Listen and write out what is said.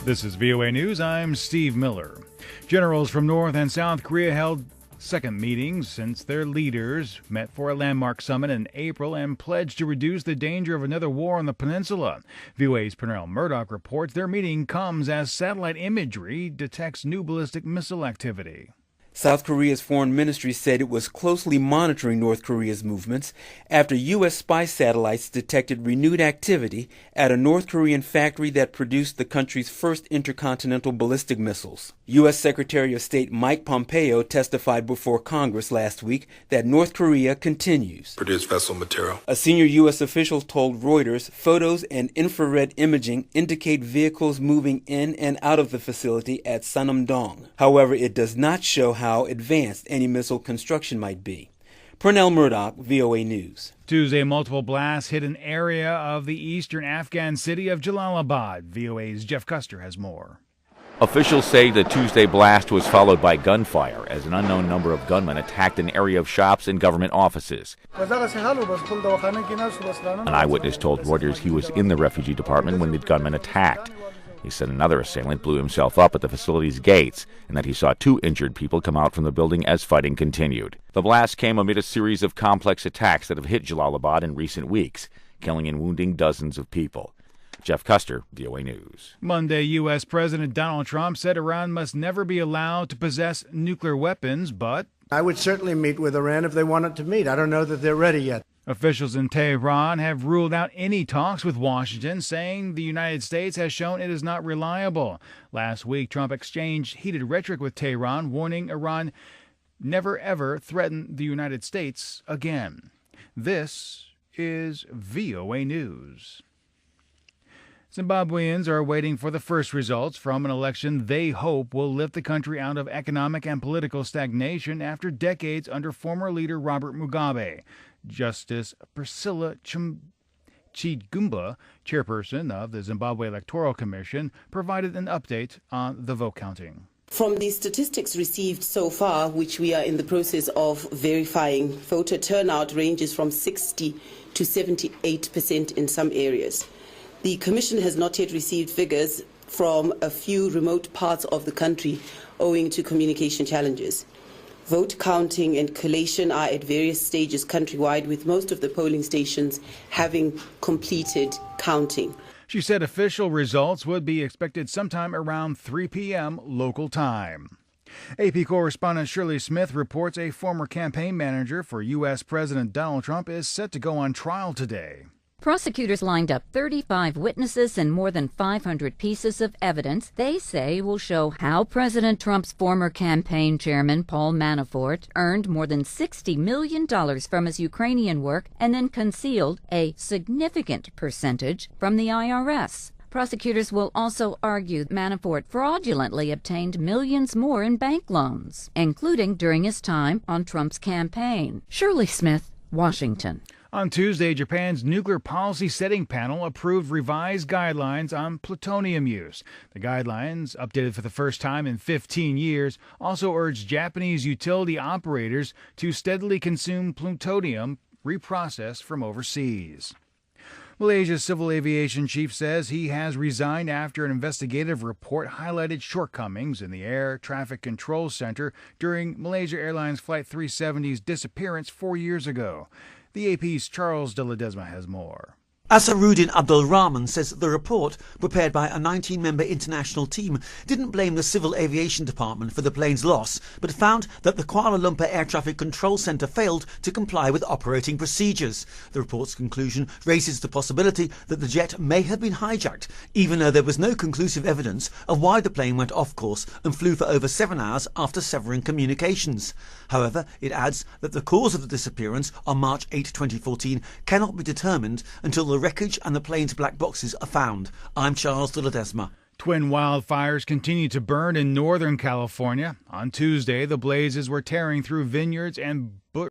This is VOA News. I'm Steve Miller. Generals from North and South Korea held second meetings since their leaders met for a landmark summit in April and pledged to reduce the danger of another war on the peninsula. VOA's Pernell Murdoch reports their meeting comes as satellite imagery detects new ballistic missile activity. South Korea's foreign ministry said it was closely monitoring North Korea's movements after U.S. spy satellites detected renewed activity at a North Korean factory that produced the country's first intercontinental ballistic missiles. U.S. Secretary of State Mike Pompeo testified before Congress last week that North Korea continues produce vessel material. A senior U.S. official told Reuters photos and infrared imaging indicate vehicles moving in and out of the facility at Sanumdong. However, it does not show how advanced any missile construction might be. Pernell Murdoch, VOA News. Tuesday, multiple blasts hit an area of the eastern Afghan city of Jalalabad. VOA's Jeff Custer has more. Officials say the Tuesday blast was followed by gunfire as an unknown number of gunmen attacked an area of shops and government offices. An eyewitness told Reuters he was in the refugee department when the gunman attacked. He said another assailant blew himself up at the facility's gates and that he saw two injured people come out from the building as fighting continued. The blast came amid a series of complex attacks that have hit Jalalabad in recent weeks, killing and wounding dozens of people. Jeff Custer, VOA News. Monday, U.S. President Donald Trump said Iran must never be allowed to possess nuclear weapons, but I would certainly meet with Iran if they wanted to meet. I don't know that they're ready yet. Officials in Tehran have ruled out any talks with Washington, saying the United States has shown it is not reliable. Last week, Trump exchanged heated rhetoric with Tehran, warning Iran never ever threaten the United States again. This is VOA News. Zimbabweans are waiting for the first results from an election they hope will lift the country out of economic and political stagnation after decades under former leader Robert Mugabe. Justice Priscilla Chigumba, chairperson of the Zimbabwe Electoral Commission, provided an update on the vote counting. From the statistics received so far, which we are in the process of verifying, voter turnout ranges from 60 to 78% in some areas. The Commission has not yet received figures from a few remote parts of the country owing to communication challenges. Vote counting and collation are at various stages countrywide, with most of the polling stations having completed counting. She said official results would be expected sometime around 3 p.m. local time. AP correspondent Shirley Smith reports a former campaign manager for U.S. President Donald Trump is set to go on trial today. Prosecutors lined up 35 witnesses and more than 500 pieces of evidence they say will show how President Trump's former campaign chairman, Paul Manafort, earned more than $60 million from his Ukrainian work and then concealed a significant percentage from the IRS. Prosecutors will also argue Manafort fraudulently obtained millions more in bank loans, including during his time on Trump's campaign. Shirley Smith, Washington. On Tuesday, Japan's Nuclear Policy Setting Panel approved revised guidelines on plutonium use. The guidelines, updated for the first time in 15 years, also urged Japanese utility operators to steadily consume plutonium reprocessed from overseas. Malaysia's civil aviation chief says he has resigned after an investigative report highlighted shortcomings in the Air Traffic Control Center during Malaysia Airlines Flight 370's disappearance 4 years ago. The AP's Charles de Ledesma has more. Asaruddin Abdul Rahman says the report, prepared by a 19-member international team, didn't blame the Civil Aviation Department for the plane's loss, but found that the Kuala Lumpur Air Traffic Control Centre failed to comply with operating procedures. The report's conclusion raises the possibility that the jet may have been hijacked, even though there was no conclusive evidence of why the plane went off course and flew for over 7 hours after severing communications. However, it adds that the cause of the disappearance on March 8, 2014 cannot be determined until the wreckage and the plane's black boxes are found. I'm Charles de Ledesma. Twin wildfires continue to burn in Northern California. On Tuesday, the blazes were tearing through vineyards and